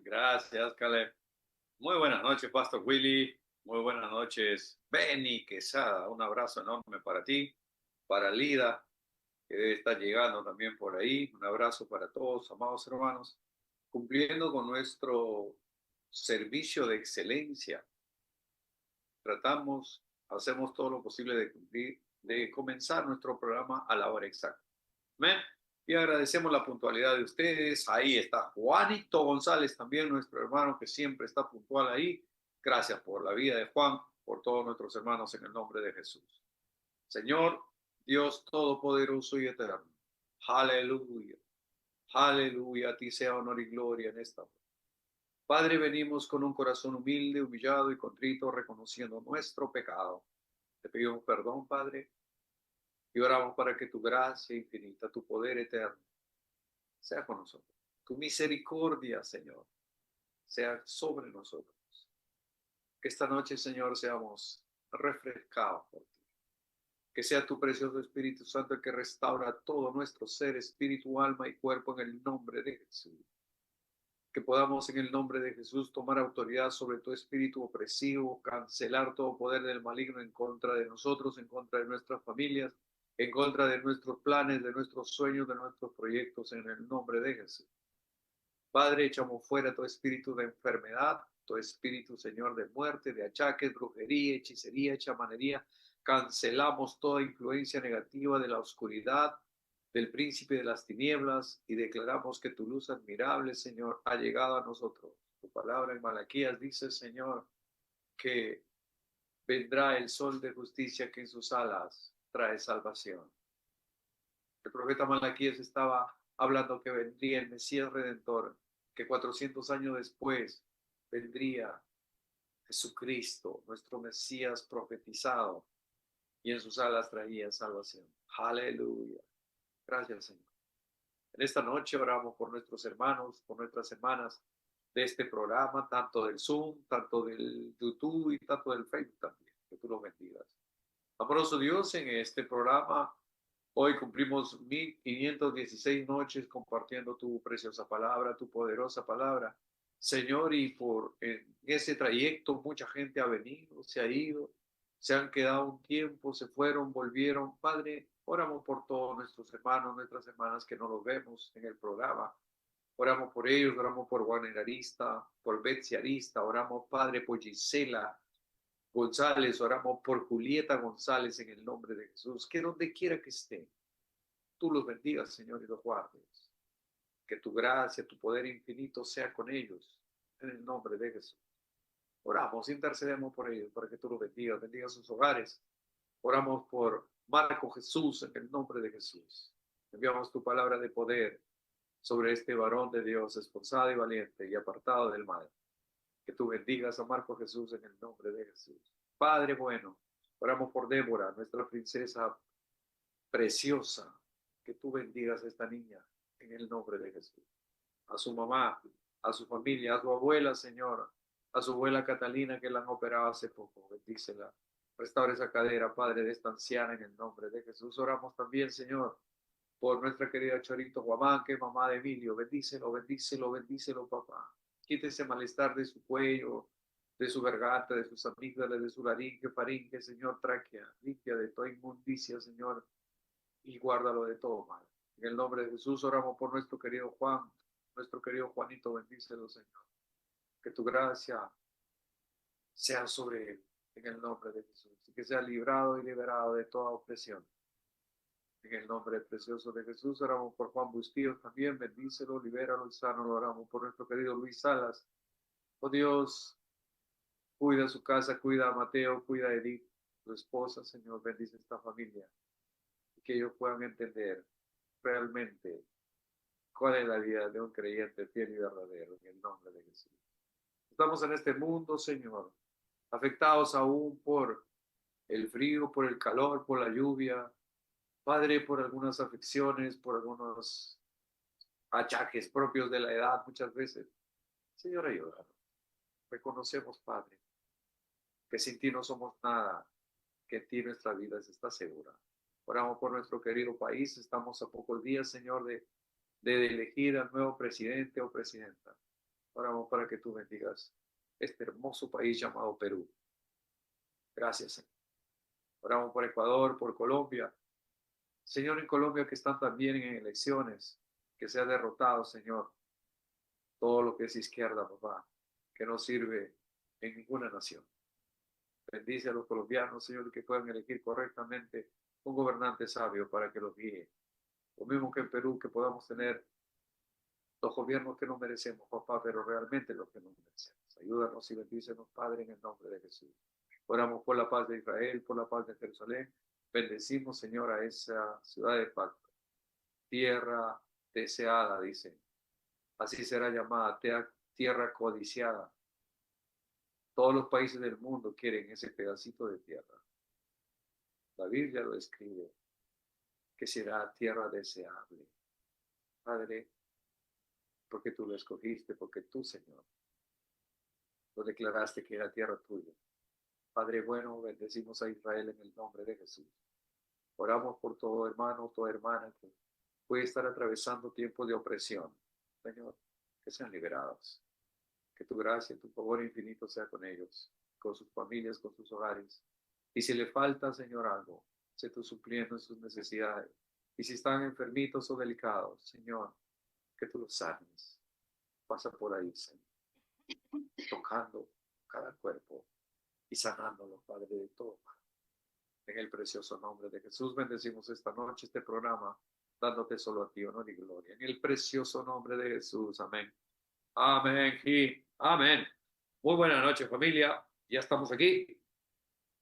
Gracias, Caleb. Muy buenas noches, Pastor Willy. Muy buenas noches, Benny Quesada. Un abrazo enorme para ti, para Lida, que debe estar llegando también por ahí. Un abrazo para todos, amados hermanos. Cumpliendo con nuestro servicio de excelencia, hacemos todo lo posible de cumplir, de comenzar nuestro programa a la hora exacta. Amén. Y agradecemos la puntualidad de ustedes. Ahí está Juanito González, también nuestro hermano que siempre está puntual ahí. Gracias por la vida de Juan, por todos nuestros hermanos en el nombre de Jesús. Señor, Dios Todopoderoso y Eterno. Aleluya. Aleluya. A ti sea honor y gloria en esta hora. Padre, venimos con un corazón humilde, humillado y contrito, reconociendo nuestro pecado. Te pedimos perdón, Padre, y oramos para que tu gracia infinita, tu poder eterno, sea con nosotros. Tu misericordia, Señor, sea sobre nosotros. Que esta noche, Señor, seamos refrescados por ti. Que sea tu precioso Espíritu Santo el que restaura todo nuestro ser, espíritu, alma y cuerpo en el nombre de Jesús. Que podamos en el nombre de Jesús tomar autoridad sobre tu espíritu opresivo, cancelar todo poder del maligno en contra de nosotros, en contra de nuestras familias, en contra de nuestros planes, de nuestros sueños, de nuestros proyectos, en el nombre de Jesús. Padre, echamos fuera todo espíritu de enfermedad, todo espíritu, Señor, de muerte, de achaques, brujería, hechicería, chamanería. Cancelamos toda influencia negativa de la oscuridad, del príncipe de las tinieblas, y declaramos que tu luz admirable, Señor, ha llegado a nosotros. Tu palabra en Malaquías dice, Señor, que vendrá el sol de justicia que en sus alas trae salvación. El profeta Malaquías estaba hablando que vendría el Mesías Redentor, que 400 años después vendría Jesucristo, nuestro Mesías profetizado, y en sus alas traía salvación. Aleluya. Gracias, Señor. En esta noche oramos por nuestros hermanos, por nuestras hermanas de este programa, tanto del Zoom, tanto del YouTube y tanto del Facebook también. Que tú los bendigas. Amoroso Dios, en este programa hoy cumplimos 1516 noches compartiendo tu preciosa palabra, tu poderosa palabra. Señor, y por en ese trayecto mucha gente ha venido, se ha ido, se han quedado un tiempo, se fueron, volvieron. Padre, oramos por todos nuestros hermanos, nuestras hermanas que no los vemos en el programa. Oramos por ellos, oramos por Juan Arista, por Betsy Arista, oramos, Padre, por Gisela González, oramos por Julieta González en el nombre de Jesús, que donde quiera que esté, tú los bendigas, Señor, y los guardes. Que tu gracia, tu poder infinito sea con ellos, en el nombre de Jesús. Oramos, intercedemos por ellos, para que tú los bendigas, bendiga sus hogares. Oramos por Marco Jesús, en el nombre de Jesús. Enviamos tu palabra de poder sobre este varón de Dios, esforzado y valiente y apartado del mal. Que tú bendigas a Marco Jesús en el nombre de Jesús. Padre bueno, oramos por Débora, nuestra princesa preciosa. Que tú bendigas a esta niña en el nombre de Jesús. A su mamá, a su familia, a su abuela, Señor, a su abuela Catalina que la han operado hace poco. Bendícela. Restaura esa cadera, Padre, de esta anciana en el nombre de Jesús. Oramos también, Señor, por nuestra querida Chorito Guamán, que es mamá de Emilio. Bendícelo, bendícelo, bendícelo, papá. Quite ese malestar de su cuello, de su garganta, de sus amígdalas, de su laringe, faringe, Señor, tráquea, limpia de toda inmundicia, Señor, y guárdalo de todo mal. En el nombre de Jesús oramos por nuestro querido Juan, nuestro querido Juanito, bendícelo, Señor. Que tu gracia sea sobre él, en el nombre de Jesús, y que sea librado y liberado de toda opresión. En el nombre precioso de Jesús, oramos por Juan Bustillo también, bendícelo, libéralo y sánalo. Oramos por nuestro querido Luis Salas. Oh Dios, cuida su casa, cuida a Mateo, cuida a Edith, su esposa, Señor, bendice esta familia. Y que ellos puedan entender realmente cuál es la vida de un creyente fiel y verdadero, en el nombre de Jesús. Estamos en este mundo, Señor, afectados aún por el frío, por el calor, por la lluvia, Padre, por algunas afecciones, por algunos achaques propios de la edad muchas veces. Señor, ayúdanos. Reconocemos, Padre, que sin ti no somos nada, que en ti nuestra vida está segura. Oramos por nuestro querido país. Estamos a pocos días, Señor, de elegir al nuevo presidente o presidenta. Oramos para que tú bendigas este hermoso país llamado Perú. Gracias, Señor. Oramos por Ecuador, por Colombia. Señor, en Colombia que están también en elecciones, que sea derrotado, Señor, todo lo que es izquierda, papá, que no sirve en ninguna nación. Bendice a los colombianos, Señor, que puedan elegir correctamente un gobernante sabio para que los guíe. Lo mismo que en Perú, que podamos tener los gobiernos que no merecemos, papá, pero realmente los que no merecemos. Ayúdanos y bendícenos, Padre, en el nombre de Jesús. Oramos por la paz de Israel, por la paz de Jerusalén. Bendecimos, Señor, a esa ciudad de pacto, tierra deseada, dice. Así será llamada, tierra codiciada. Todos los países del mundo quieren ese pedacito de tierra. La Biblia lo describe, que será tierra deseable. Padre, porque tú lo escogiste, porque tú, Señor, lo declaraste que era tierra tuya. Padre bueno, bendecimos a Israel en el nombre de Jesús. Oramos por todo hermano, toda hermana que puede estar atravesando tiempos de opresión. Señor, que sean liberados. Que tu gracia, tu favor infinito sea con ellos, con sus familias, con sus hogares. Y si le falta, Señor, algo, sé tú supliendo sus necesidades. Y si están enfermitos o delicados, Señor, que tú los sanes. Pasa por ahí, Señor, tocando cada cuerpo y sanándolo, Padre, de todo. En el precioso nombre de Jesús, bendecimos esta noche este programa, dándote solo a ti honor y gloria. En el precioso nombre de Jesús, amén. Amén y amén. Muy buena noche, familia. Ya estamos aquí.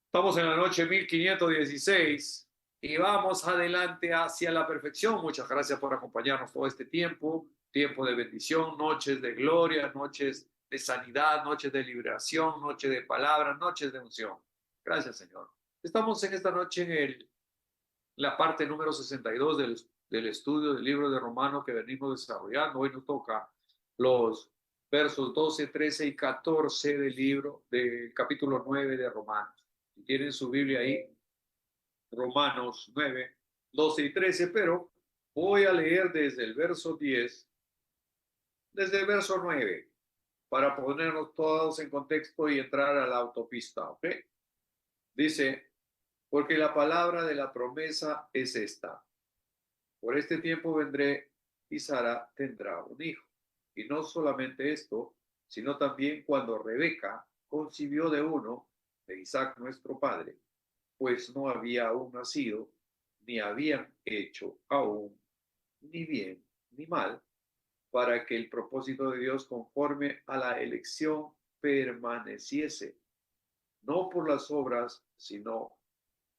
Estamos en la noche 1516 y vamos adelante hacia la perfección. Muchas gracias por acompañarnos todo este tiempo. Tiempo de bendición, noches de gloria, noches de sanidad, noches de liberación, noches de palabra, noches de unción. Gracias, Señor. Estamos en esta noche en la parte número 62 del estudio del libro de Romanos que venimos desarrollando. Hoy nos toca los versos 12, 13 y 14 del capítulo 9 de Romanos. Si tienen su Biblia ahí, Romanos 9, 12 y 13, pero voy a leer desde el verso 10, desde el verso 9, para ponernos todos en contexto y entrar a la autopista, ¿ok? Dice, porque la palabra de la promesa es esta. Por este tiempo vendré y Sara tendrá un hijo. Y no solamente esto, sino también cuando Rebeca concibió de uno, de Isaac nuestro padre, pues no había aún nacido, ni habían hecho aún ni bien ni mal, para que el propósito de Dios conforme a la elección permaneciese, no por las obras, sino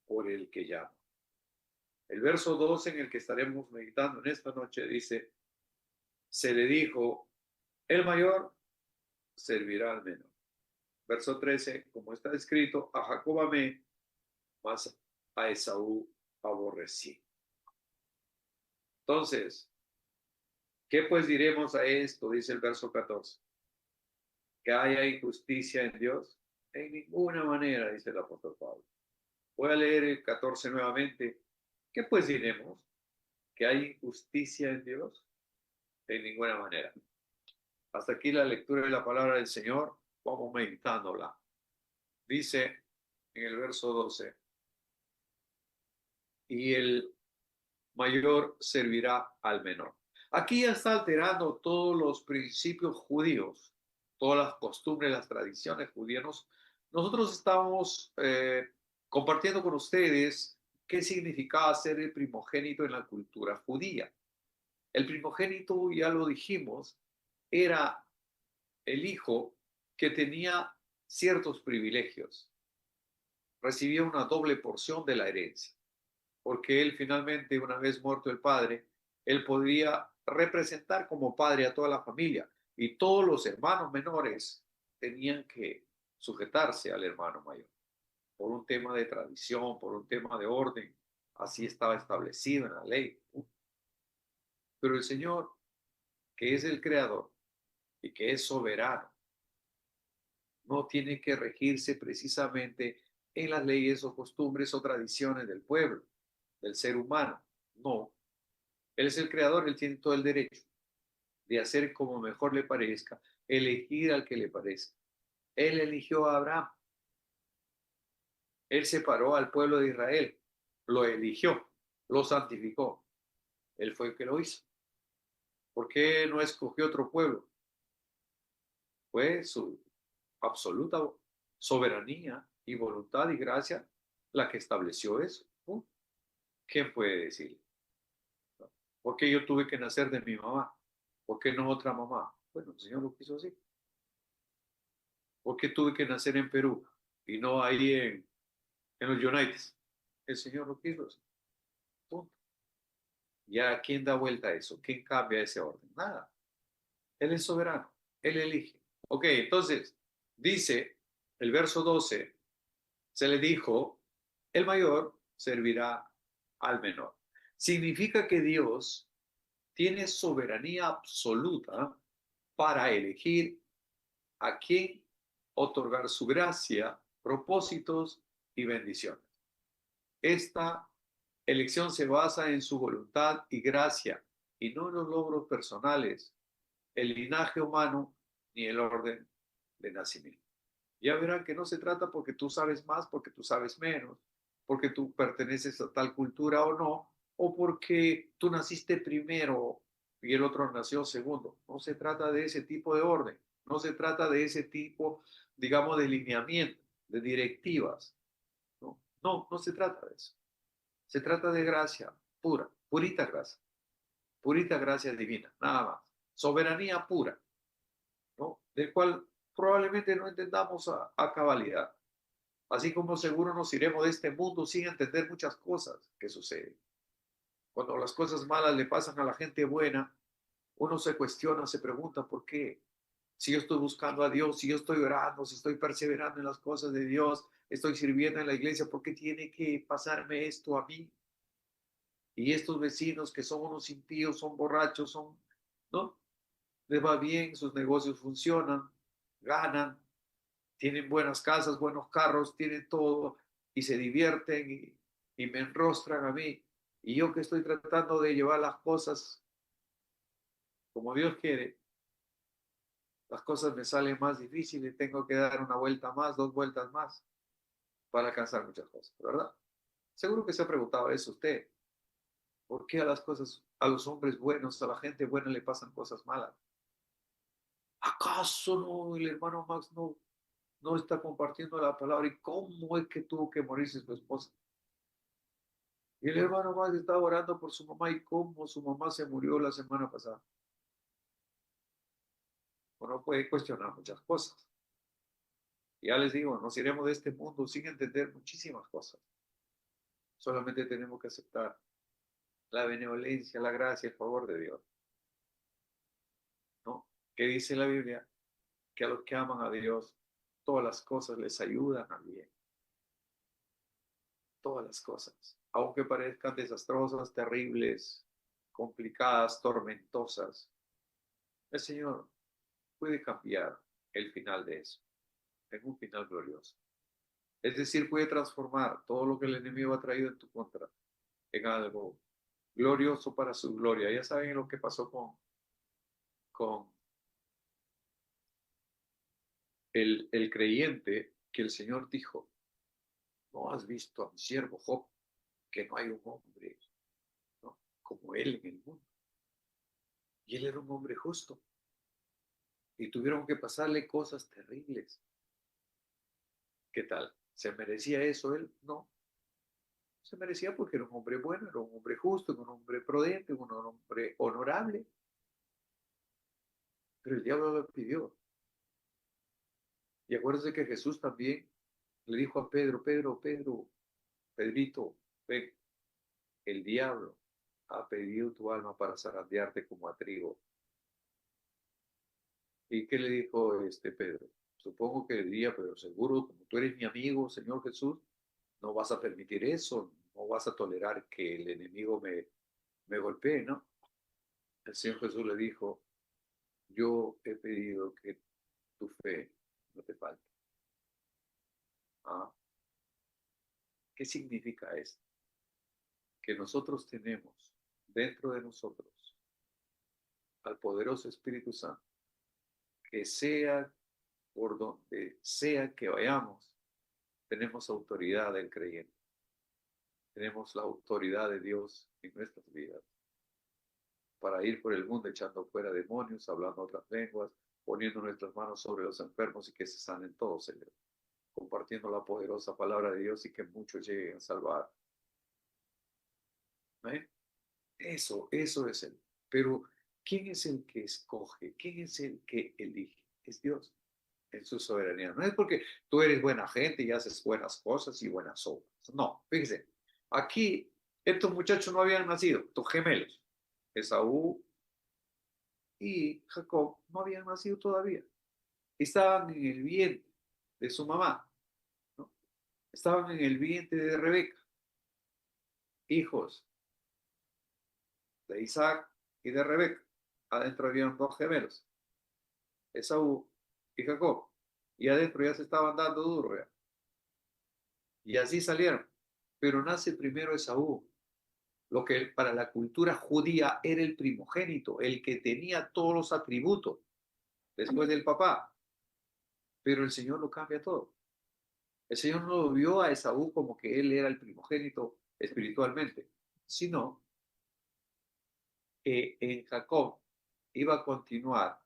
por el que llama. El verso 12 en el que estaremos meditando en esta noche dice, se le dijo, el mayor servirá al menor. Verso 13, como está escrito, a Jacob amé, mas a Esaú aborrecí. Entonces, ¿qué pues diremos a esto? Dice el verso 14. ¿Que haya injusticia en Dios? En ninguna manera, dice el apóstol Pablo. Voy a leer el 14 nuevamente. ¿Qué pues diremos? ¿Que hay injusticia en Dios? En ninguna manera. Hasta aquí la lectura de la palabra del Señor. Vamos meditándola. Dice en el verso 12, y el mayor servirá al menor. Aquí ya está alterando todos los principios judíos, todas las costumbres, las tradiciones judías. Nosotros estamos compartiendo con ustedes qué significaba ser el primogénito en la cultura judía. El primogénito, ya lo dijimos, era el hijo que tenía ciertos privilegios, recibía una doble porción de la herencia, porque él finalmente, una vez muerto el padre, él podría representar como padre a toda la familia y todos los hermanos menores tenían que sujetarse al hermano mayor, por un tema de tradición, por un tema de orden, así estaba establecido en la ley. Pero el Señor, que es el creador y que es soberano, no tiene que regirse precisamente en las leyes o costumbres o tradiciones del pueblo, del ser humano. No, Él es el creador, Él tiene todo el derecho de hacer como mejor le parezca, elegir al que le parezca. Él eligió a Abraham. Él separó al pueblo de Israel, lo eligió, lo santificó. Él fue el que lo hizo. ¿Por qué no escogió otro pueblo? Fue su absoluta soberanía y voluntad y gracia la que estableció eso. ¿Quién puede decir? ¿Por qué yo tuve que nacer de mi mamá? ¿Por qué no otra mamá? Bueno, el Señor lo quiso así. ¿Por qué tuve que nacer en Perú y no ahí en los United? El Señor lo quiso así. Punto. Ya, ¿quién da vuelta a eso? ¿Quién cambia ese orden? Nada. Él es soberano. Él elige. Ok, entonces, dice el verso 12, se le dijo, el mayor servirá al menor. Significa que Dios tiene soberanía absoluta para elegir a quién otorgar su gracia, propósitos y bendiciones. Esta elección se basa en su voluntad y gracia y no en los logros personales, el linaje humano ni el orden de nacimiento. Ya verán que no se trata porque tú sabes más, porque tú sabes menos, porque tú perteneces a tal cultura o no, o porque tú naciste primero y el otro nació segundo. No se trata de ese tipo de orden, no se trata de ese tipo, digamos, de lineamiento, de directivas. No, no, no se trata de eso. Se trata de gracia pura, purita gracia divina, nada más. Soberanía pura, ¿no? Del cual probablemente no entendamos a cabalidad. Así como seguro nos iremos de este mundo sin entender muchas cosas que suceden. Cuando las cosas malas le pasan a la gente buena, uno se cuestiona, se pregunta por qué. Si yo estoy buscando a Dios, si yo estoy orando, si estoy perseverando en las cosas de Dios, estoy sirviendo en la iglesia, ¿por qué tiene que pasarme esto a mí? Y estos vecinos que son unos impíos, son borrachos, son, ¿no? Les va bien, sus negocios funcionan, ganan, tienen buenas casas, buenos carros, tienen todo y se divierten y me enrostran a mí. Y yo que estoy tratando de llevar las cosas como Dios quiere, las cosas me salen más difíciles, tengo que dar una vuelta más, dos vueltas más para alcanzar muchas cosas, ¿verdad? Seguro que se ha preguntado eso usted. ¿Por qué a las cosas, a los hombres buenos, a la gente buena le pasan cosas malas? ¿Acaso no el hermano Max no está compartiendo la palabra? ¿Y cómo es que tuvo que morirse su esposa? Y el hermano Max estaba orando por su mamá y cómo su mamá se murió la semana pasada. Uno puede cuestionar muchas cosas. Ya les digo, nos iremos de este mundo sin entender muchísimas cosas. Solamente tenemos que aceptar la benevolencia, la gracia, el favor de Dios, ¿no? Que dice la Biblia que a los que aman a Dios, todas las cosas les ayudan a bien. Todas las cosas, aunque parezcan desastrosas, terribles, complicadas, tormentosas, el Señor puede cambiar el final de eso en un final glorioso. Es decir, puede transformar todo lo que el enemigo ha traído en tu contra en algo glorioso para su gloria. Ya saben lo que pasó con el creyente que el Señor dijo, ¿no has visto a mi siervo Job? Que no hay un hombre, ¿no?, como él en el mundo. Y él era un hombre justo. Y tuvieron que pasarle cosas terribles. ¿Qué tal? ¿Se merecía eso él? No. Se merecía porque era un hombre bueno, era un hombre justo, un hombre prudente, un hombre honorable. Pero el diablo lo pidió. Y acuérdense que Jesús también le dijo a Pedro, Pedrito, ven, el diablo ha pedido tu alma para zarandearte como a trigo. ¿Y qué le dijo este Pedro? Supongo que le diría, pero seguro, como tú eres mi amigo, Señor Jesús, no vas a permitir eso, no vas a tolerar que el enemigo me golpee, ¿no? El Señor Jesús le dijo, yo he pedido que tu fe no te falte. ¿Ah? ¿Qué significa esto? Que nosotros tenemos dentro de nosotros al poderoso Espíritu Santo, que sea por donde sea que vayamos, tenemos autoridad del creyente. Tenemos la autoridad de Dios en nuestras vidas para ir por el mundo echando fuera demonios, hablando otras lenguas, poniendo nuestras manos sobre los enfermos y que se sanen todos ellos, compartiendo la poderosa palabra de Dios y que muchos lleguen a salvar. ¿Eh? Eso es Él. Pero, ¿quién es el que escoge? ¿Quién es el que elige? Es Dios en su soberanía. No es porque tú eres buena gente y haces buenas cosas y buenas obras. No, fíjese, aquí estos muchachos no habían nacido, estos gemelos, Esaú y Jacob, no habían nacido todavía. Estaban en el vientre de su mamá, ¿no? Estaban en el vientre de Rebeca, hijos de Isaac y de Rebeca. Adentro habían dos gemelos, Esaú y Jacob. Y adentro ya se estaban dando duro, ¿ya? Y así salieron. Pero nace primero Esaú, lo que para la cultura judía era el primogénito, el que tenía todos los atributos después del papá. Pero el Señor lo cambia todo. El Señor no lo vio a Esaú como que él era el primogénito espiritualmente, sino que en Jacob iba a continuar,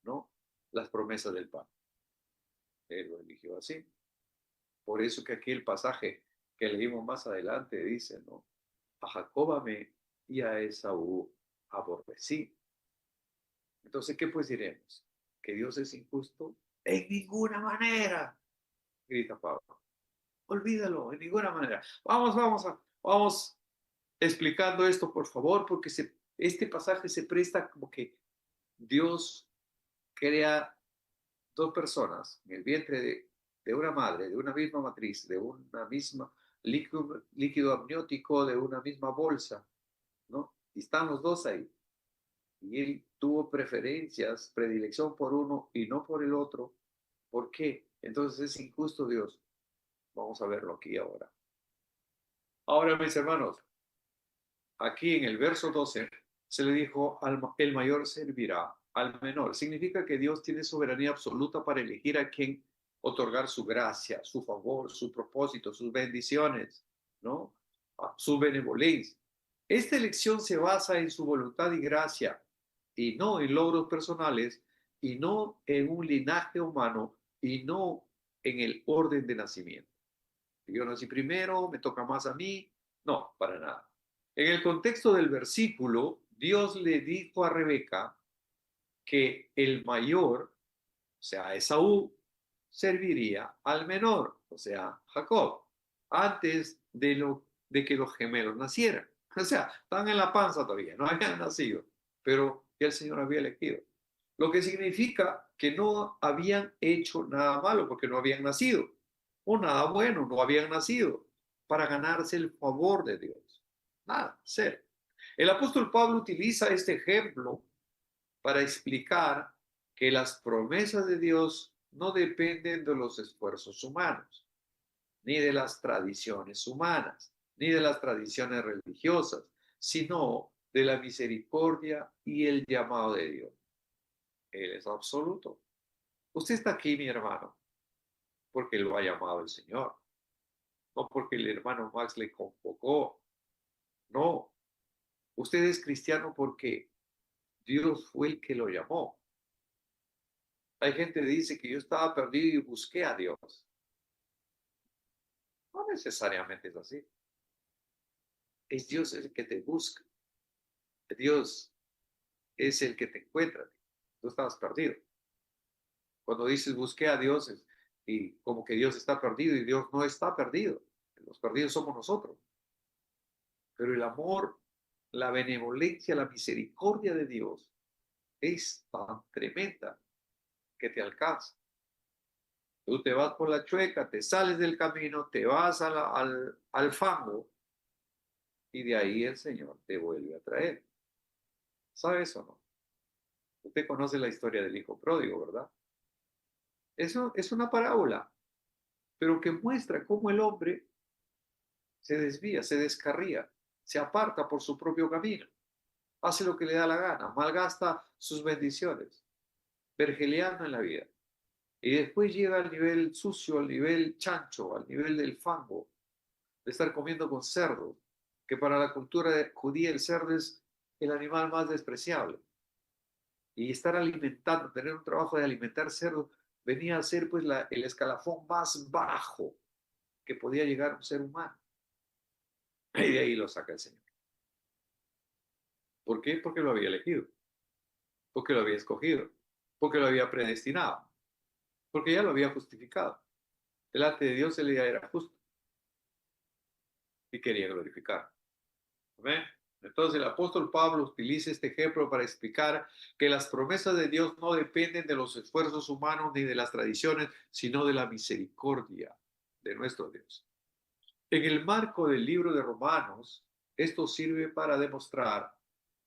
¿no?, las promesas del Padre. Él lo eligió así. Por eso que aquí el pasaje que leímos más adelante dice, ¿no? A Jacob amé y a Esaú aborrecí. Entonces, ¿qué pues diremos? ¿Que Dios es injusto? En ninguna manera, grita Pablo. Olvídalo, en ninguna manera. Vamos explicando esto, por favor, porque este pasaje se presta como que Dios crea dos personas en el vientre de una madre, de una misma matriz, de una misma líquido amniótico, de una misma bolsa, ¿no? Y están los dos ahí. Y él tuvo preferencias, predilección por uno y no por el otro. ¿Por qué? Entonces es injusto Dios. Vamos a verlo aquí ahora. Ahora, mis hermanos, aquí en el verso 12 se le dijo, el mayor servirá al menor. Significa que Dios tiene soberanía absoluta para elegir a quien otorgar su gracia, su favor, su propósito, sus bendiciones, ¿no? Su benevolencia. Esta elección se basa en su voluntad y gracia, y no en logros personales, y no en un linaje humano, y no en el orden de nacimiento. Yo nací primero, me toca más a mí. No, para nada. En el contexto del versículo, Dios le dijo a Rebeca que el mayor, o sea, Esaú, serviría al menor, o sea, Jacob, antes de que los gemelos nacieran. O sea, están en la panza todavía, no habían nacido, pero ya el Señor había elegido. Lo que significa que no habían hecho nada malo porque no habían nacido, o nada bueno, no habían nacido para ganarse el favor de Dios. Nada, cero. El apóstol Pablo utiliza este ejemplo para explicar que las promesas de Dios no dependen de los esfuerzos humanos, ni de las tradiciones humanas, ni de las tradiciones religiosas, sino de la misericordia y el llamado de Dios. Él es absoluto. Usted está aquí, mi hermano, porque lo ha llamado el Señor, no porque el hermano Max le convocó. No, usted es cristiano porque Dios fue el que lo llamó. Hay gente que dice que yo estaba perdido y busqué a Dios. No necesariamente es así. Es Dios el que te busca. Dios es el que te encuentra. Tú estabas perdido. Cuando dices busqué a Dios y como que Dios está perdido y Dios no está perdido. Los perdidos somos nosotros. Pero el amor, la benevolencia, la misericordia de Dios es tan tremenda que te alcanza. Tú te vas por la chueca, te sales del camino, te vas al fango y de ahí el Señor te vuelve a traer. ¿Sabes o no? Usted conoce la historia del hijo pródigo, ¿verdad? Eso es una parábola, pero que muestra cómo el hombre se desvía, se descarría, se aparta por su propio camino. hace lo que le da la gana, malgasta sus bendiciones, vergeleando en la vida. Y después llega al nivel sucio, al nivel chancho, al nivel del fango, de estar comiendo con cerdo, que para la cultura judía el cerdo es el animal más despreciable. Y estar alimentando, tener un trabajo de alimentar cerdo, venía a ser pues el escalafón más bajo que podía llegar un ser humano. Y de ahí lo saca el Señor. ¿Por qué? Porque lo había elegido, porque lo había escogido, porque lo había predestinado, porque ya lo había justificado. Delante de Dios él ya era justo y quería glorificar. ¿Amén? Entonces el apóstol Pablo utiliza este ejemplo para explicar que las promesas de Dios no dependen de los esfuerzos humanos ni de las tradiciones, sino de la misericordia de nuestro Dios. En el marco del libro de Romanos, esto sirve para demostrar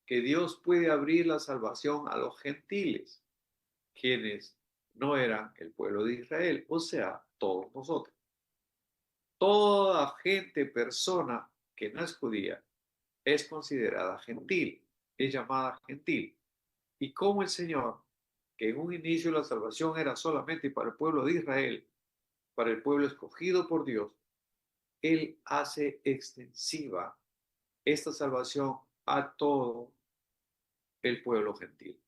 que Dios puede abrir la salvación a los gentiles, quienes no eran el pueblo de Israel, o sea, todos nosotros. Toda gente, persona que no es judía, es considerada gentil, es llamada gentil. Y como el Señor, que en un inicio la salvación era solamente para el pueblo de Israel, para el pueblo escogido por Dios, Él hace extensiva esta salvación a todo el pueblo gentil.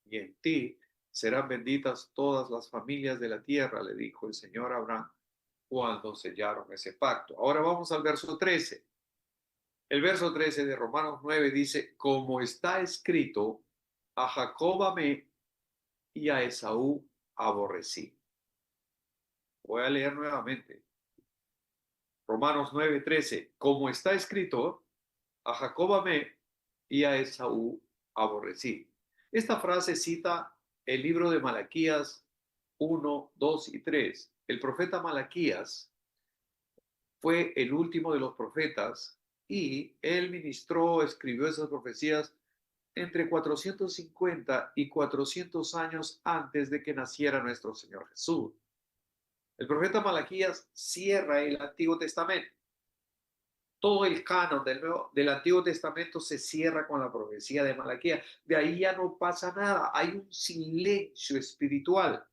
Y en ti serán benditas todas las familias de la tierra, le dijo el Señor a Abraham cuando sellaron ese pacto. Ahora vamos al verso 13. El verso 13 de Romanos 9 dice, como está escrito, a Jacob amé y a Esaú aborrecí. Voy a leer nuevamente. Romanos 9:13, como está escrito, a Jacob amé y a Esaú aborrecí. Esta frase cita el libro de Malaquías 1, 2 y 3. El profeta Malaquías fue el último de los profetas y él ministró, escribió esas profecías entre 450 y 400 años antes de que naciera nuestro Señor Jesús. El profeta Malaquías cierra el Antiguo Testamento. Todo el canon del Antiguo Testamento se cierra con la profecía de Malaquías. De ahí ya no pasa nada. Hay un silencio espiritual.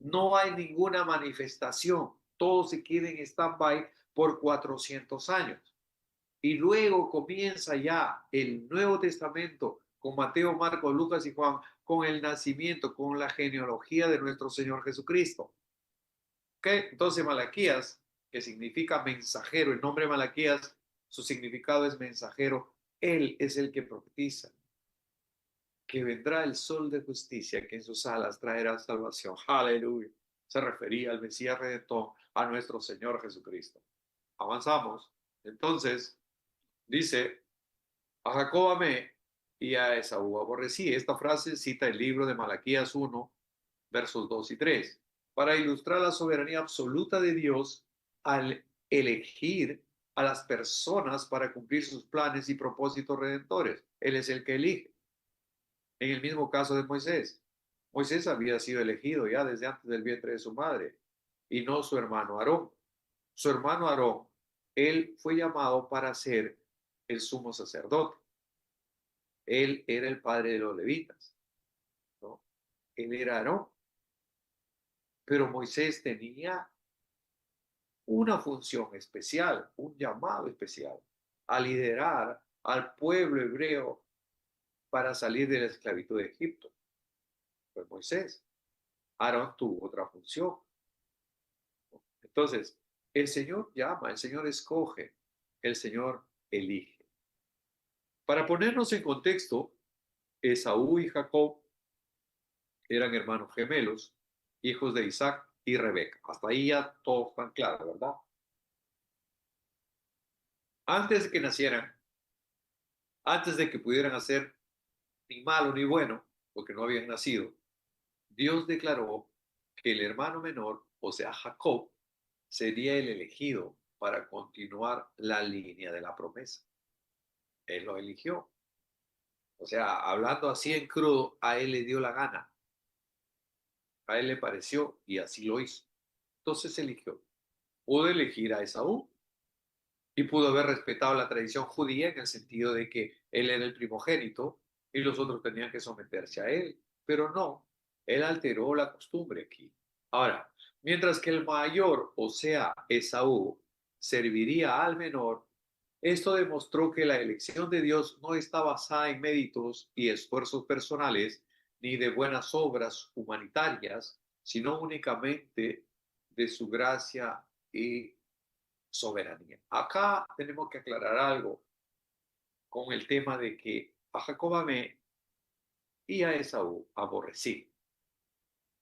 No hay ninguna manifestación. Todo se queda en stand-by por 400 años. Y luego comienza ya el Nuevo Testamento con Mateo, Marcos, Lucas y Juan, con el nacimiento, con la genealogía de nuestro Señor Jesucristo. ¿Ok? Entonces Malaquías, que significa mensajero, el nombre Malaquías, su significado es mensajero. Él es el que profetiza que vendrá el sol de justicia, que en sus alas traerá salvación. Aleluya. Se refería al Mesías Redentor, a nuestro Señor Jesucristo. Avanzamos. Entonces, dice, a Jacob amé y a Esaú aborrecí. Esta frase cita el libro de Malaquías 1, versos 2 y 3, para ilustrar la soberanía absoluta de Dios al elegir a las personas para cumplir sus planes y propósitos redentores. Él es el que elige. En el mismo caso de Moisés. Moisés había sido elegido ya desde antes del vientre de su madre y no su hermano Aarón. Su hermano Aarón, él fue llamado para ser el sumo sacerdote. Él era el padre de los levitas, ¿no? Él era Aarón, pero Moisés tenía una función especial, un llamado especial, a liderar al pueblo hebreo para salir de la esclavitud de Egipto. Pues Moisés. Aarón tuvo otra función. Entonces, el Señor llama, el Señor escoge, el Señor elige. Para ponernos en contexto, Esaú y Jacob eran hermanos gemelos, hijos de Isaac y Rebeca. Hasta ahí ya todo está claro, ¿verdad? Antes de que nacieran, antes de que pudieran hacer ni malo ni bueno, porque no habían nacido, Dios declaró que el hermano menor, o sea, Jacob, sería el elegido para continuar la línea de la promesa. Él lo eligió. O sea, hablando así en crudo, a él le dio la gana, a él le pareció y así lo hizo. Entonces eligió. Pudo elegir a Esaú, y pudo haber respetado la tradición judía en el sentido de que él era el primogénito y los otros tenían que someterse a él, pero no, él alteró la costumbre aquí. Ahora, mientras que el mayor, o sea, Esaú, serviría al menor, esto demostró que la elección de Dios no está basada en méritos y esfuerzos personales ni de buenas obras humanitarias, sino únicamente de su gracia y soberanía. Acá tenemos que aclarar algo con el tema de que a Jacob amé y a Esaú aborrecí.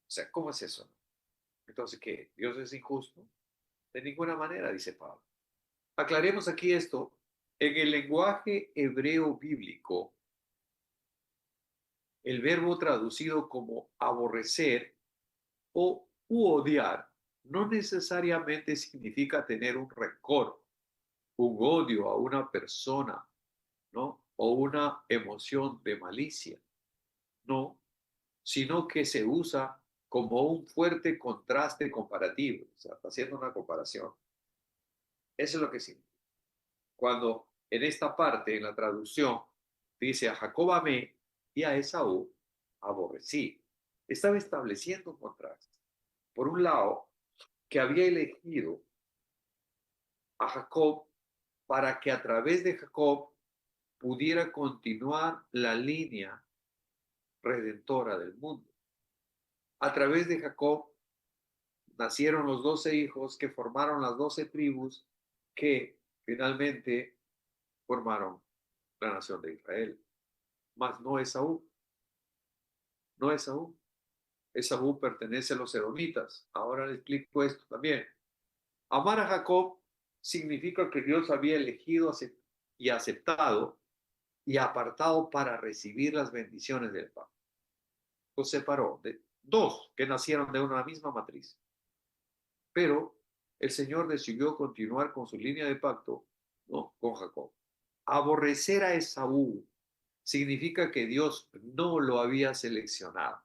O sea, ¿cómo es eso? Entonces, ¿qué? ¿Dios es injusto? De ninguna manera, dice Pablo. Aclaremos aquí esto. En el lenguaje hebreo bíblico, el verbo traducido como aborrecer o odiar no necesariamente significa tener un rencor, un odio a una persona, ¿no? O una emoción de malicia, no, sino que se usa como un fuerte contraste comparativo, o sea, está haciendo una comparación. Eso es lo que significa. Cuando en esta parte, en la traducción, dice a Jacob amé y a Esaú aborrecí, estaba estableciendo un contraste. Por un lado, que había elegido a Jacob para que a través de Jacob pudiera continuar la línea redentora del mundo. A través de Jacob nacieron los 12 hijos que formaron las 12 tribus que finalmente formaron la nación de Israel. Mas no Esaú, no Esaú. Esaú pertenece a los edomitas. Ahora le explico esto también. Amar a Jacob significa que Dios había elegido y aceptado y apartado para recibir las bendiciones del Padre. Los separó de dos que nacieron de una misma matriz. Pero el Señor decidió continuar con su línea de pacto, no, con Jacob. Aborrecer a Esaú significa que Dios no lo había seleccionado.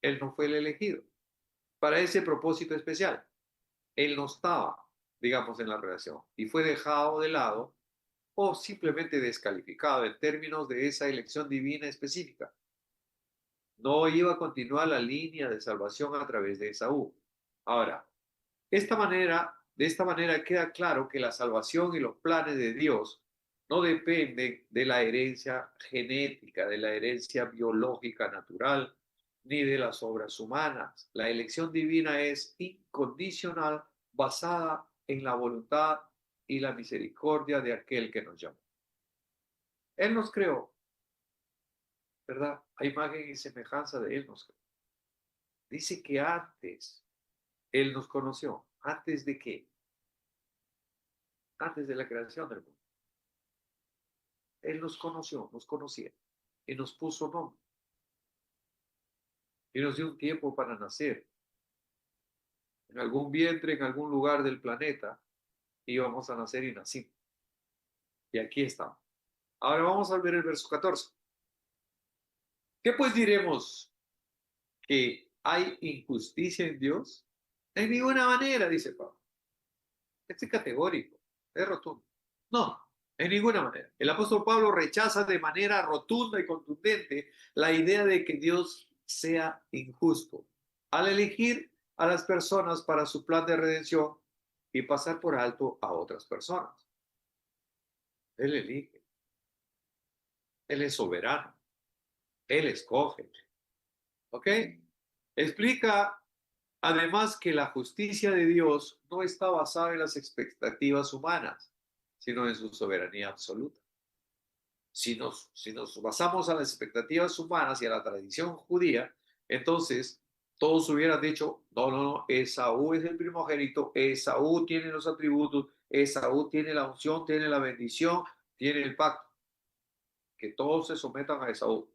Él no fue el elegido para ese propósito especial. Él no estaba, digamos, en la relación y fue dejado de lado o simplemente descalificado en términos de esa elección divina específica. No iba a continuar la línea de salvación a través de Esaú. Ahora, de esta manera queda claro que la salvación y los planes de Dios no dependen de la herencia genética, de la herencia biológica natural, ni de las obras humanas. La elección divina es incondicional, basada en la voluntad y la misericordia de aquel que nos llamó. Él nos creó, ¿verdad? A imagen y semejanza de Él nos creó. Dice que antes Él nos conoció. ¿Antes de qué? Antes de la creación del mundo. Él nos conoció, nos conocía y nos puso nombre y nos dio un tiempo para nacer en algún vientre, en algún lugar del planeta, íbamos a nacer y nacimos. Y aquí estamos. Ahora vamos a ver el verso 14. ¿Qué pues diremos? ¿Que hay injusticia en Dios? En ninguna manera, dice Pablo. Este es categórico, es rotundo. No, en ninguna manera. El apóstol Pablo rechaza de manera rotunda y contundente la idea de que Dios sea injusto al elegir a las personas para su plan de redención y pasar por alto a otras personas. Él elige, Él es soberano, Él escoge. ¿Ok? Explica además que la justicia de Dios no está basada en las expectativas humanas, sino en su soberanía absoluta. Si nos basamos a las expectativas humanas y a la tradición judía, entonces todos hubieran dicho, no, no, no, Esaú es el primogénito, Esaú tiene los atributos, Esaú tiene la unción, tiene la bendición, tiene el pacto, que todos se sometan a Esaú.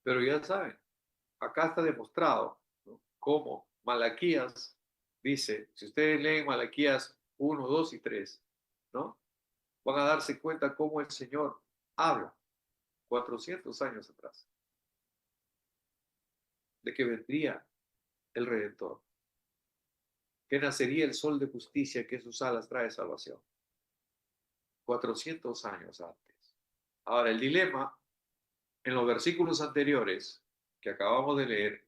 Pero ya saben, acá está demostrado, ¿no? Cómo Malaquías dice, si ustedes leen Malaquías 1, 2 y 3, ¿no? Van a darse cuenta cómo el Señor habla 400 años atrás de que vendría el Redentor, que nacería el sol de justicia, que sus alas trae salvación. 400 años antes. Ahora, el dilema en los versículos anteriores que acabamos de leer,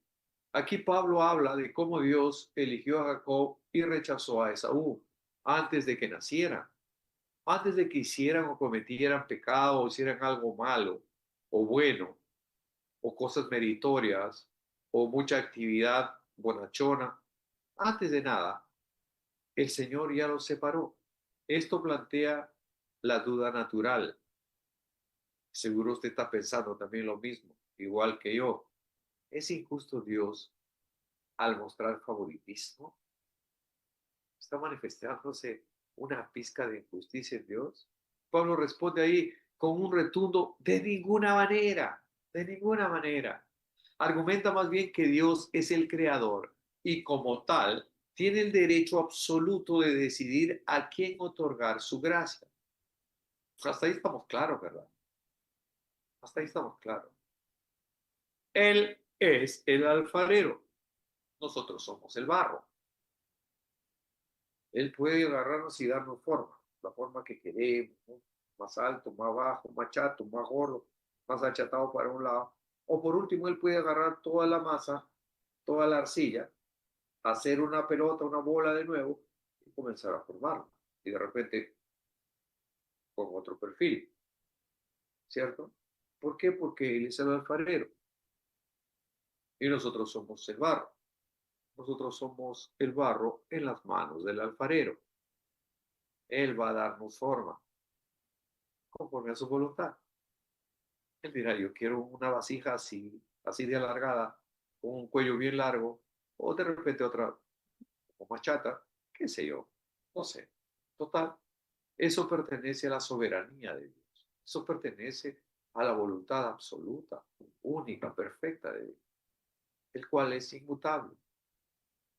aquí Pablo habla de cómo Dios eligió a Jacob y rechazó a Esaú antes de que naciera, antes de que hicieran o cometieran pecado o hicieran algo malo o bueno o cosas meritorias o mucha actividad bonachona. Antes de nada, el Señor ya los separó. Esto plantea la duda natural. Seguro usted está pensando también lo mismo, igual que yo. ¿Es injusto Dios al mostrar favoritismo? ¿Está manifestándose una pizca de injusticia en Dios? Pablo responde ahí con un retundo, de ninguna manera, de ninguna manera. Argumenta más bien que Dios es el creador y como tal tiene el derecho absoluto de decidir a quién otorgar su gracia. Hasta ahí estamos claros, ¿verdad? Hasta ahí estamos claros. Él es el alfarero, nosotros somos el barro. Él puede agarrarnos y darnos forma, la forma que queremos, ¿no? Más alto, más bajo, más chato, más gordo, más achatado para un lado. O por último, él puede agarrar toda la masa, toda la arcilla, hacer una pelota, una bola de nuevo y comenzar a formarla. Y de repente con otro perfil, ¿cierto? ¿Por qué? Porque él es el alfarero y nosotros somos el barro. Nosotros somos el barro en las manos del alfarero. Él va a darnos forma conforme a su voluntad. Él dirá, yo quiero una vasija así, así de alargada, con un cuello bien largo, o de repente otra o más chata, qué sé yo, no sé. Total, eso pertenece a la soberanía de Dios. Eso pertenece a la voluntad absoluta, única, perfecta de Dios, el cual es inmutable,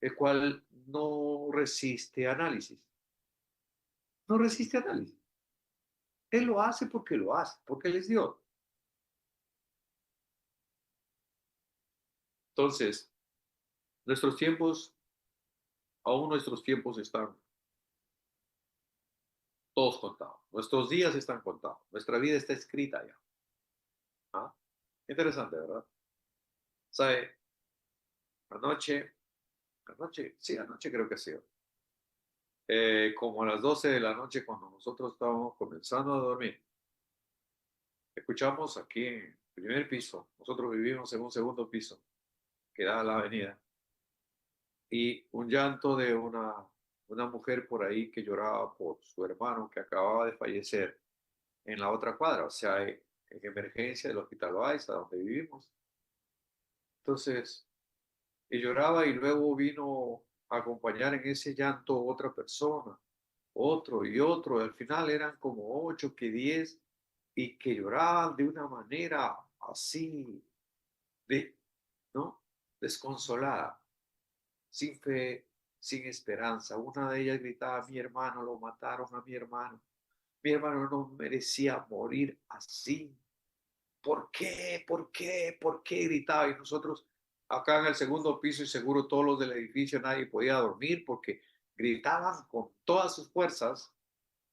el cual no resiste análisis. No resiste análisis. Él lo hace porque lo hace, porque Él es Dios. Entonces, nuestros tiempos, aún nuestros tiempos están todos contados. Nuestros días están contados. Nuestra vida está escrita ya. ¿Ah? Interesante, ¿verdad? ¿Sabe? Sí, anoche creo que sí. Como a las 12 de la noche, cuando nosotros estábamos comenzando a dormir, escuchamos aquí en el primer piso, nosotros vivimos en un segundo piso que da a la avenida, y un llanto de una mujer por ahí que lloraba por su hermano que acababa de fallecer en la otra cuadra, o sea, en emergencia del Hospital Baiza, donde vivimos. Entonces, y lloraba y luego vino a acompañar en ese llanto otra persona, otro y otro, y al final eran como 8 que 10 y que lloraban de una manera así, de, ¿no? Desconsolada, sin fe, sin esperanza. Una de ellas gritaba, mi hermano, lo mataron a mi hermano no merecía morir así. ¿Por qué? ¿Por qué? ¿Por qué? Gritaba. Y nosotros acá en el segundo piso y seguro todos los del edificio nadie podía dormir porque gritaban con todas sus fuerzas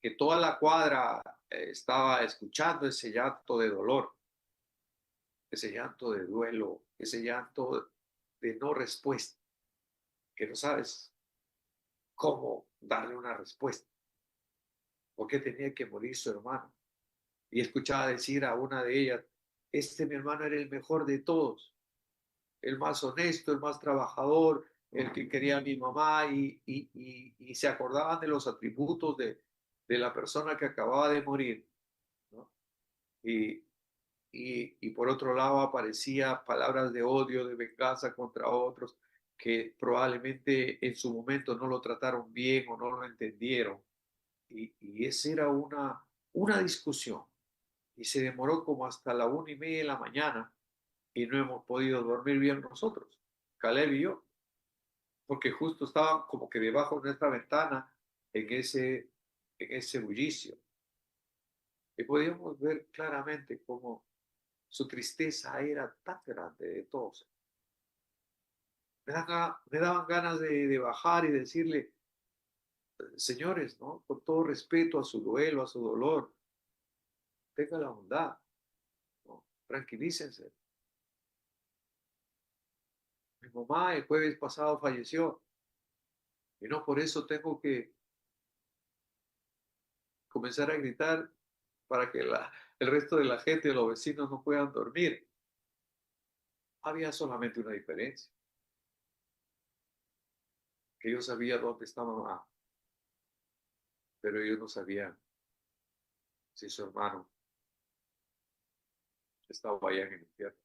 que toda la cuadra estaba escuchando ese llanto de dolor, ese llanto de duelo, ese llanto de no respuesta, que no sabes cómo darle una respuesta. ¿Por qué tenía que morir su hermano? Y escuchaba decir a una de ellas, este mi hermano era el mejor de todos, el más honesto, el más trabajador, el que quería a mi mamá y se acordaban de los atributos de la persona que acababa de morir, ¿no? Y, y por otro lado aparecía palabras de odio, de venganza contra otros que probablemente en su momento no lo trataron bien o no lo entendieron. Y esa era una discusión y se demoró como hasta la 1:30 de la mañana y no hemos podido dormir bien nosotros, Caleb y yo, porque justo estaban como que debajo de nuestra ventana en ese bullicio. Y podíamos ver claramente cómo su tristeza era tan grande de todos. me daban ganas de bajar y decirle, señores, ¿no? Con todo respeto a su duelo, a su dolor, tenga la bondad, ¿no? Tranquilícense. Mi mamá el jueves pasado falleció y no por eso tengo que comenzar a gritar para que el resto de la gente, los vecinos no puedan dormir. Había solamente una diferencia, que yo sabía dónde estaba mamá, pero ellos no sabían si su hermano estaba allá en el infierno.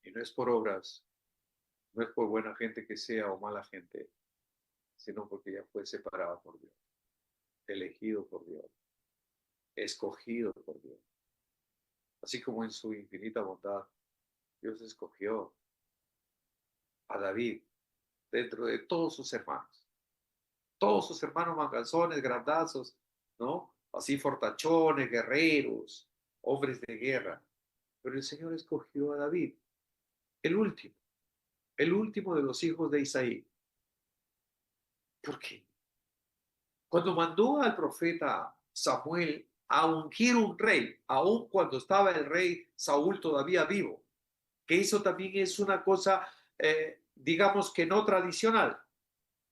Y no es por obras, no es por buena gente que sea o mala gente, sino porque ya fue separado por Dios, elegido por Dios, escogido por Dios. Así como en su infinita bondad, Dios escogió a David dentro de todos sus hermanos manganzones, grandazos, ¿no? Así fortachones, guerreros, hombres de guerra. Pero el Señor escogió a David, el último, el último de los hijos de Isaí. ¿Por qué? Cuando mandó al profeta Samuel a ungir un rey, aun cuando estaba el rey Saúl todavía vivo, que eso también es una cosa, digamos que no tradicional,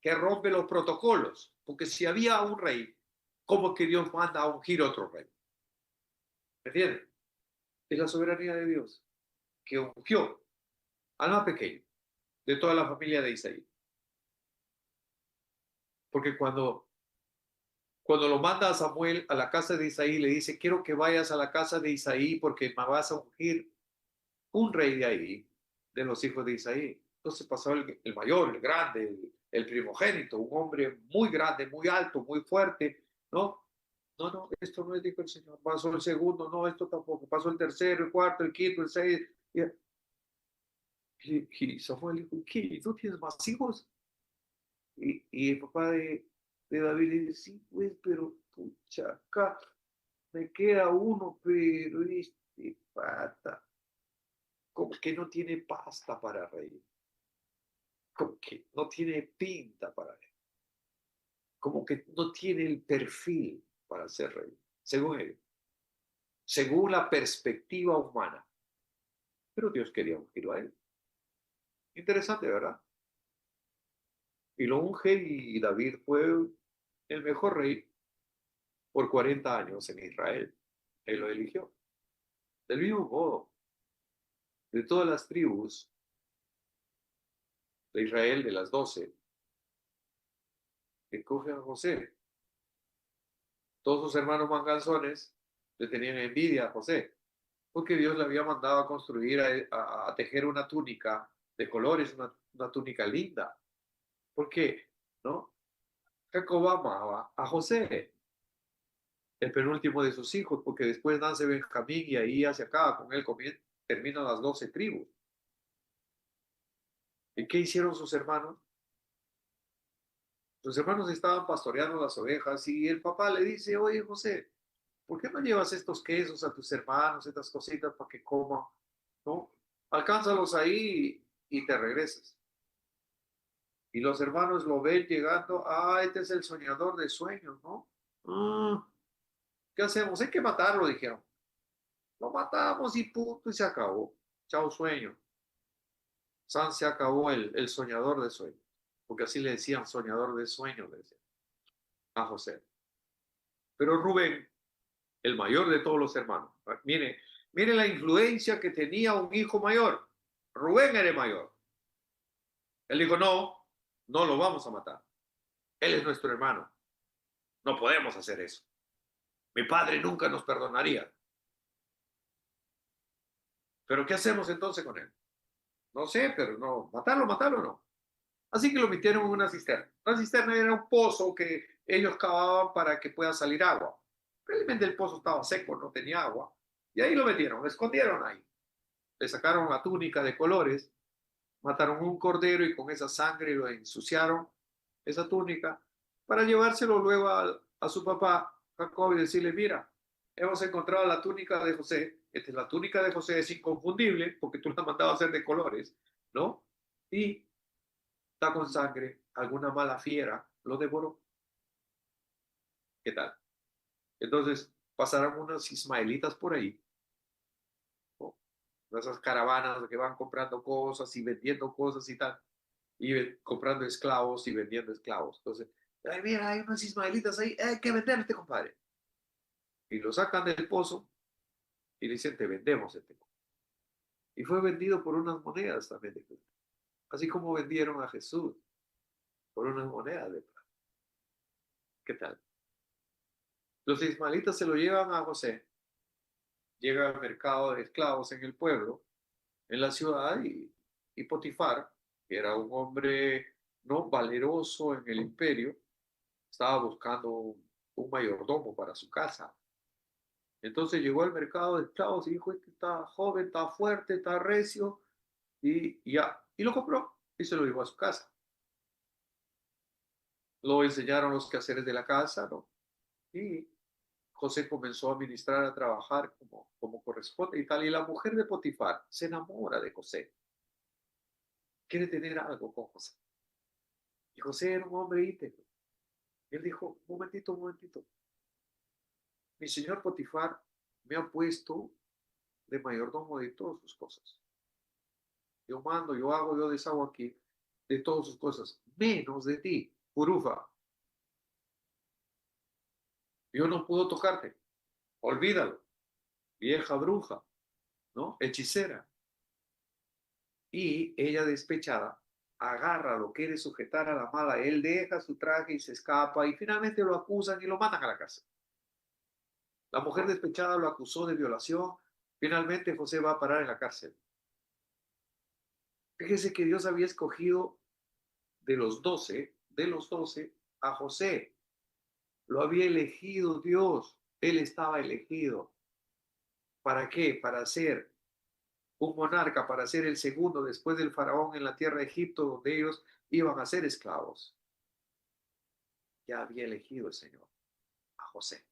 que rompe los protocolos, porque si había un rey, ¿cómo que Dios manda a ungir otro rey? ¿Me entiendes? Es la soberanía de Dios, que ungió al más pequeño de toda la familia de Isaí. Porque cuando lo manda a Samuel a la casa de Isaí, le dice, quiero que vayas a la casa de Isaí porque me vas a ungir un rey de ahí, de los hijos de Isaí. Entonces pasó el mayor, el grande, el primogénito, un hombre muy grande, muy alto, muy fuerte, ¿no? No, no, esto no es, dijo el Señor. Pasó el segundo, no, esto tampoco. Pasó el tercero, el cuarto, el quinto, el seis. Y Samuel dijo, ¿qué? ¿Tú tienes más hijos? Y el papá de David le dice, sí, pues, pero pucha, acá me queda uno, pero este pata, como que no tiene pasta para reír, como que no tiene pinta para reír, como que no tiene el perfil para hacer reír, según él, según la perspectiva humana. Pero Dios quería ungirlo a él. Interesante, ¿verdad? Y lo unge y David fue el mejor rey por 40 años en Israel. Él lo eligió. Del mismo modo, de todas las tribus de Israel, de las 12, escoge a José. Todos sus hermanos manganzones le tenían envidia a José, porque Dios le había mandado a construir, a tejer una túnica de colores, una túnica linda. ¿Por qué? ¿No? Jacob amaba a José, el penúltimo de sus hijos, porque después nace Benjamín y ahí ya se acaba con él, terminan las 12 tribus. ¿Y qué hicieron sus hermanos? Sus hermanos estaban pastoreando las ovejas y el papá le dice, oye José, ¿por qué no llevas estos quesos a tus hermanos, estas cositas para que coman? ¿No? Alcánzalos ahí y te regresas. Y los hermanos lo ven llegando, este es el soñador de sueños, ¿no? Ah, ¿qué hacemos? Hay que matarlo, dijeron. Lo matamos y punto, y se acabó. Chao sueño. San se acabó el soñador de sueños, porque así le decían soñador de sueños, le decían a José. Pero Rubén, el mayor de todos los hermanos, mire la influencia que tenía un hijo mayor. Rubén era el mayor. Él dijo, no, no lo vamos a matar. Él es nuestro hermano. No podemos hacer eso. Mi padre nunca nos perdonaría. Pero ¿qué hacemos entonces con él? No sé, pero no, matarlo, matarlo no. Así que lo metieron en una cisterna. Una cisterna era un pozo que ellos cavaban para que pueda salir agua. Realmente el pozo estaba seco, no tenía agua. Y ahí lo metieron, lo escondieron ahí. Le sacaron la túnica de colores, mataron un cordero y con esa sangre lo ensuciaron, esa túnica, para llevárselo luego a su papá Jacob y decirle, mira, hemos encontrado la túnica de José. Esta es la túnica de José, es inconfundible porque tú la has mandado a hacer de colores. ¿no? Y está con sangre, alguna mala fiera lo devoró. ¿Qué tal? Entonces pasaron unos ismaelitas por ahí, ¿no? Esas caravanas que van comprando cosas y vendiendo cosas y tal, y comprando esclavos y vendiendo esclavos. Entonces, ay, mira, hay unos ismaelitas ahí, hay que venderte, compadre. Y lo sacan del pozo y le dicen, te vendemos este. Y fue vendido por unas monedas también de plata. Así como vendieron a Jesús por unas monedas de plata. ¿Qué tal? Los ismaelitas se lo llevan a José, llega al mercado de esclavos en el pueblo, en la ciudad, y Potifar, que era un hombre no valeroso en el imperio, estaba buscando un mayordomo para su casa. Entonces llegó al mercado de esclavos y dijo, este está joven, está fuerte, está recio, y ya, y lo compró y se lo llevó a su casa. Lo enseñaron los quehaceres de la casa, ¿no? Y José comenzó a ministrar, a trabajar como corresponde y tal. Y la mujer de Potifar se enamora de José, quiere tener algo con José. Y José era un hombre íntegro. Él dijo, un momentito, mi señor Potifar me ha puesto de mayordomo de todas sus cosas. Yo mando, yo hago, yo deshago aquí de todas sus cosas, menos de ti, Urufa. Yo no puedo tocarte, olvídalo, vieja bruja, ¿no? Hechicera. Y ella despechada agarra lo quiere sujetar a la mala, él deja su traje y se escapa y finalmente lo acusan y lo mandan a la cárcel. La mujer despechada lo acusó de violación, finalmente José va a parar en la cárcel. Fíjese que Dios había escogido de los 12 a José. Lo había elegido Dios, él estaba elegido. ¿Para qué? Para ser un monarca, para ser el segundo después del faraón en la tierra de Egipto, donde ellos iban a ser esclavos. Ya había elegido el Señor a José.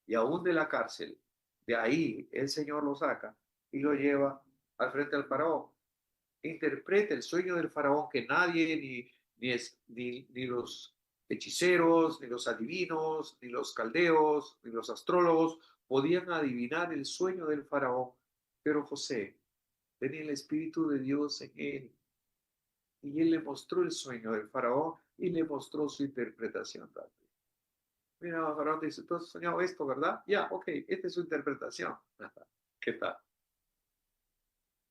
Y aún de la cárcel, de ahí el Señor lo saca y lo lleva al frente del faraón. Interpreta el sueño del faraón que nadie, ni los hechiceros, ni los adivinos, ni los caldeos, ni los astrólogos podían adivinar el sueño del faraón, pero José tenía el Espíritu de Dios en él y él le mostró el sueño del faraón y le mostró su interpretación también. Mira, Faraón dice, tú has soñado esto, ¿verdad? Ya, ok, esta es su interpretación. ¿Qué tal?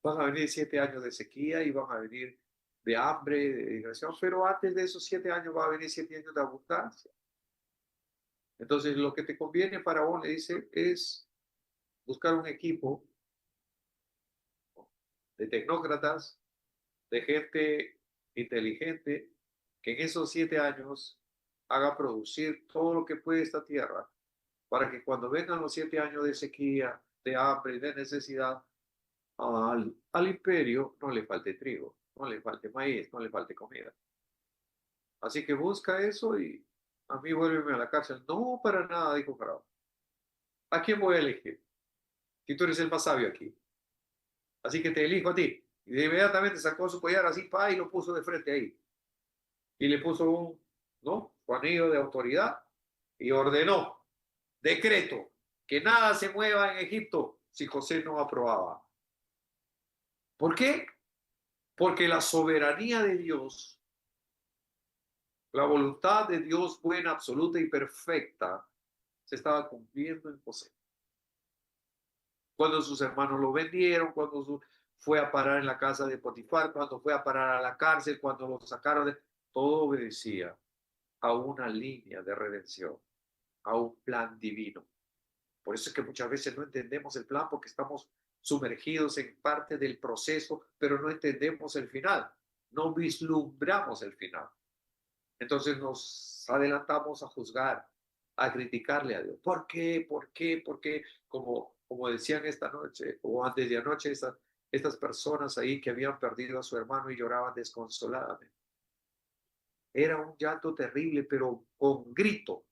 Van a venir 7 años de sequía y van a venir de hambre, de migración, pero antes de esos 7 años va a venir 7 años de abundancia. Entonces, lo que te conviene, Faraón, le dice, es buscar un equipo de tecnócratas, de gente inteligente, que en esos 7 años haga producir todo lo que puede esta tierra, para que cuando vengan los 7 años de sequía, de hambre y de necesidad, al imperio no le falte trigo, no le falte maíz, no le falte comida. Así que busca eso y a mí vuélveme a la cárcel. No, para nada, dijo Faraón. ¿A quién voy a elegir? Si tú eres el más sabio aquí. Así que te elijo a ti. Y de inmediatamente sacó su collar así, pa, y lo puso de frente ahí. Y le puso ¿no? Su anillo de autoridad y ordenó, decreto, que nada se mueva en Egipto si José no aprobaba. ¿Por qué? Porque la soberanía de Dios, la voluntad de Dios buena, absoluta y perfecta, se estaba cumpliendo en José. Cuando sus hermanos lo vendieron, fue a parar en la casa de Potifar, cuando fue a parar a la cárcel, cuando lo sacaron todo obedecía a una línea de redención, a un plan divino. Por eso es que muchas veces no entendemos el plan porque estamos sumergidos en parte del proceso, pero no entendemos el final, no vislumbramos el final. Entonces nos adelantamos a juzgar, a criticarle a Dios. ¿Por qué? ¿Por qué? ¿Por qué? Como decían esta noche o antes de anoche, estas personas ahí que habían perdido a su hermano y lloraban desconsoladamente. Era un llanto terrible, pero con grito,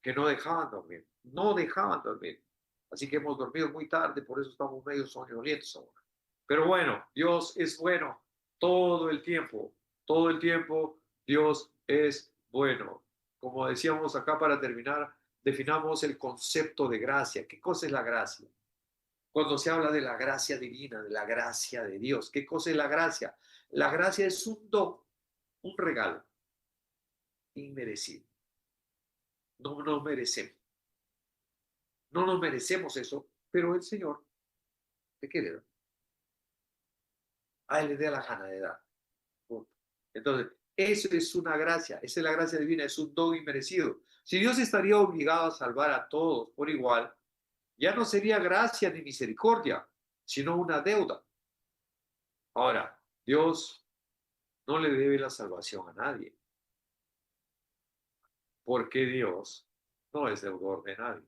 que no dejaban dormir, no dejaban dormir. Así que hemos dormido muy tarde, por eso estamos medio soñolientos ahora. Pero bueno, Dios es bueno todo el tiempo. Todo el tiempo Dios es bueno. Como decíamos acá para terminar, definamos el concepto de gracia. ¿Qué cosa es la gracia? Cuando se habla de la gracia divina, de la gracia de Dios, ¿qué cosa es la gracia? La gracia es un don, un regalo inmerecido. No nos merecemos. No nos merecemos eso, pero el Señor te quiere dar. A Él le da la gana de dar. Punto. Entonces, eso es una gracia. Esa es la gracia divina, es un don inmerecido. Si Dios estaría obligado a salvar a todos por igual, ya no sería gracia ni misericordia, sino una deuda. Ahora, Dios no le debe la salvación a nadie, porque Dios no es deudor de nadie.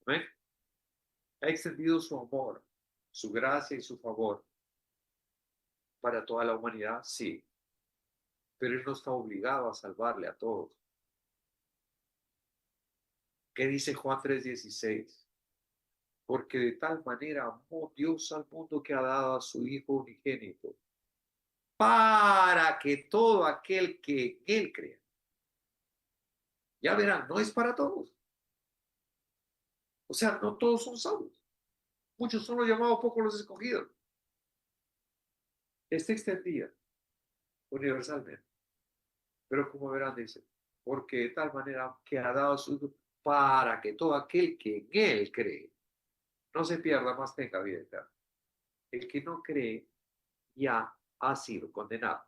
¿Ven? Ha extendido su amor, su gracia y su favor para toda la humanidad, sí, pero Él no está obligado a salvarle a todos. ¿Qué dice Juan 3:16? Porque de tal manera amó Dios al mundo que ha dado a su Hijo unigénito, para que todo aquel que en Él crea, ya verán, no es para todos. O sea, no todos son salvos. Muchos son los llamados, pocos los escogidos. Está extendida universalmente. Pero como verán, dice, porque de tal manera que ha dado su Hijo para que todo aquel que en Él cree no se pierda, más tenga vida eterna. El que no cree ya ha sido condenado.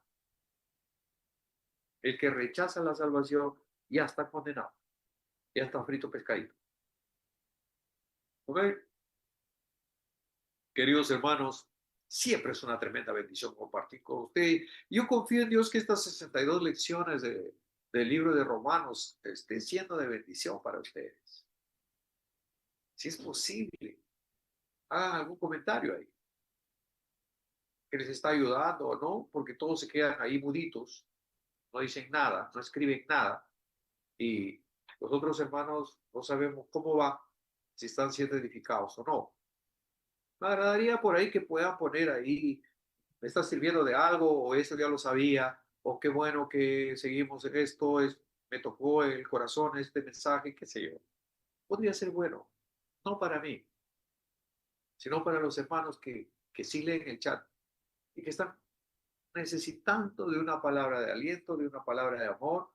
El que rechaza la salvación ya está condenado. Ya está frito pescadito. ¿Ok? Queridos hermanos, siempre es una tremenda bendición compartir con usted. Yo confío en Dios que estas 62 lecciones del libro de Romanos estén siendo de bendición para ustedes. Si es posible, hagan algún comentario ahí, que les está ayudando o no, porque todos se quedan ahí muditos, no dicen nada, no escriben nada, y los otros hermanos no sabemos cómo va, si están siendo edificados o no. Me agradaría por ahí que puedan poner ahí, me está sirviendo de algo, o eso ya lo sabía, o qué bueno que seguimos en esto, me tocó el corazón este mensaje, qué sé yo. Podría ser bueno, no para mí, sino para los hermanos que sí leen el chat y que están necesitando de una palabra de aliento, de una palabra de amor,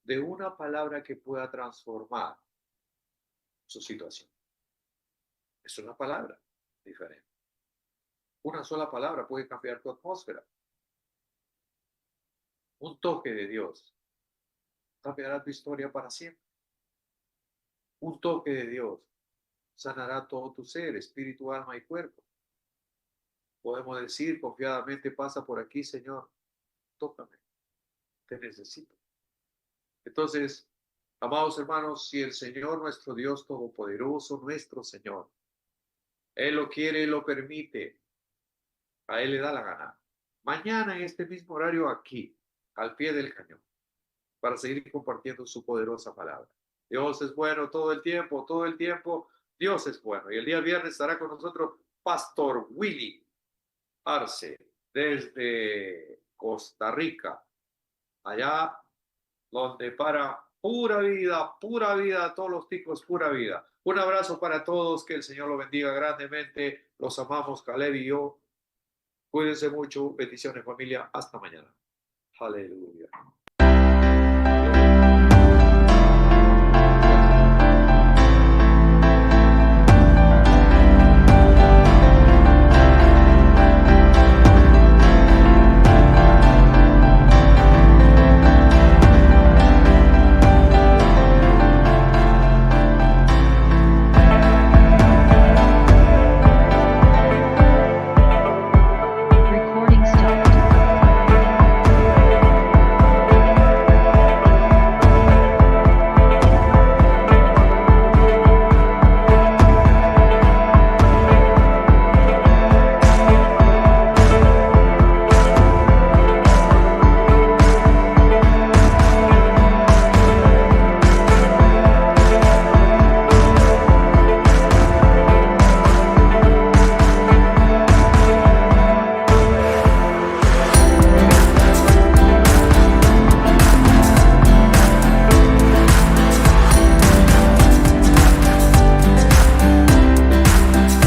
de una palabra que pueda transformar su situación. Es una palabra diferente. Una sola palabra puede cambiar tu atmósfera. Un toque de Dios cambiará tu historia para siempre. Un toque de Dios sanará todo tu ser, espíritu, alma y cuerpo. Podemos decir confiadamente, pasa por aquí, Señor, tócame, te necesito. Entonces, amados hermanos, si el Señor nuestro Dios Todopoderoso, nuestro Señor, Él lo quiere y lo permite, a Él le da la gana. Mañana en este mismo horario aquí, al pie del cañón, para seguir compartiendo su poderosa palabra. Dios es bueno todo el tiempo, todo el tiempo. Dios es bueno. Y el día viernes estará con nosotros Pastor Willy Arce, desde Costa Rica, allá donde para pura vida, todos los ticos, pura vida. Un abrazo para todos, que el Señor lo bendiga grandemente. Los amamos, Caleb y yo. Cuídense mucho, bendiciones familia, hasta mañana. Aleluya.